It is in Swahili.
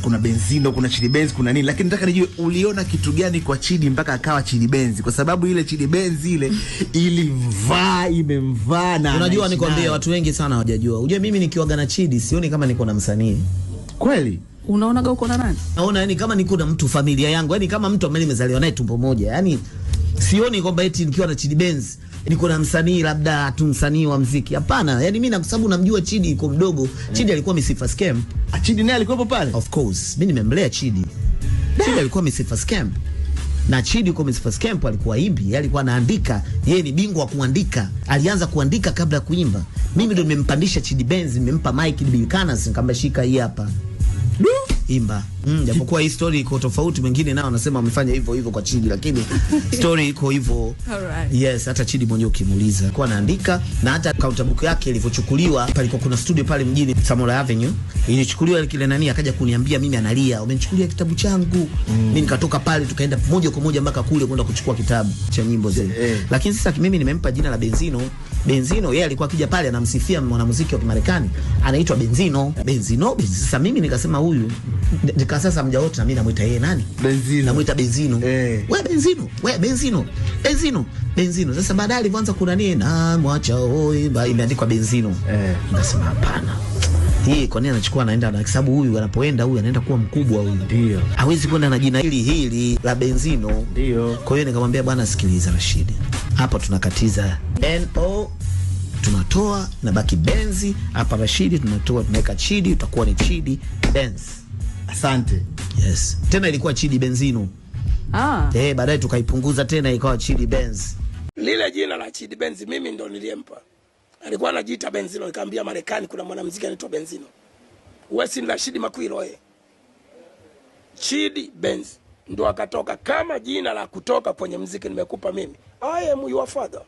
kuna Benzino, kuna Chidi Benz, kuna nini, lakini nataka nijue uliona kitu gani kwa Chidi mpaka akawa Chidi Benz, kwa sababu ile Chidi Benz ile imemvaa na unajua nikwambia watu wengi sana hawajajua. Unajua mimi nikiwaga na Chidi sioni kama niko na msanii. Kweli? Unaonaga uko na nani? Naona yani kama niko na mtu familia yangu, yani kama mtu ambaye nimezaliwa naye tumbo moja. Yani sioni kwamba eti nikiwa na Chidi Benz niko na msanii labda tu msanii wa muziki. Hapana, yani mimi kwa sababu namjua Chidi yuko mdogo. Chidi alikuwa Misifa Scam. Chidi naye alikuwa pale? Of course. Mimi nimemlea Chidi. Chidi alikuwa Misifa Scam. Na Chidi kwa Misifa Scam alikuwa imbi, yeye alikuwa anaandika, yeye ni bingwa wa kuandika. Alianza kuandika kabla ya kuimba. Mimi ndio nimempandisha Chidi Benz, nimempa mic Bilkana, nikamwambia shika hii hapa. Imba. Japokuwa hii story iko tofauti, wengine nao wanasema wamefanya hivyo kwa Chidi, lakini story iko hivyo. Alright. Yes, hata Chidi mwenyewe ukimuuliza alikuwa anaandika, na hata counter book yake ilivyochukuliwa, palikuwa kuna studio pale mjini Samora Avenue, ilichukuliwa kile nani akaja kuniambia mimi analia, umenichukulia kitabu changu. Mimi nikatoka pale tukaenda moja kwa moja mpaka kule kwenda kuchukua kitabu cha nyimbo zile. Lakini sasa mimi nimempa jina la Benzino. Benzino yeye alikuwa akija pale anamsifia mwanamuziki wa Kimarekani anaitwa Benzino. Sasa mimi nikasema huyu sasa mja wote na mimi namuita yeye nani? Benzino. Namuita Benzino. Benzino. Sasa baadaye alianza kuna nini na mwacha hoi imeandikwa Benzino. Nikasema hapana. Hii kwa nini anachukua anaenda na sababu huyu anapoenda huyu anaenda kuwa mkubwa huyu. Ndio. Hawezi kwenda na jina hili la Benzino. Ndio. Kwa hiyo nikamwambia bwana sikiliza Rashid. Hapa tunakatiza NO tunatoa na baki Benzi, hapa Rashid tunatoa tunaweka Chidi, utakuwa ni Chidi Benz. Asante. Yes. Tena ilikuwa Chidi Benzino. Baadaye tukaipunguza tena ikawa Chidi Benz. Lile jina la Chidi Benz mimi ndo niliempa. Alikuwa anajiita Benzino, nikamwambia Marekani kuna mwanamuziki anaitwa Benzino. Wewe si Rashid Makwilo Chidi Benz ndo akatoka kama jina la kutoka kwenye muziki nimekupa mimi. I am your father.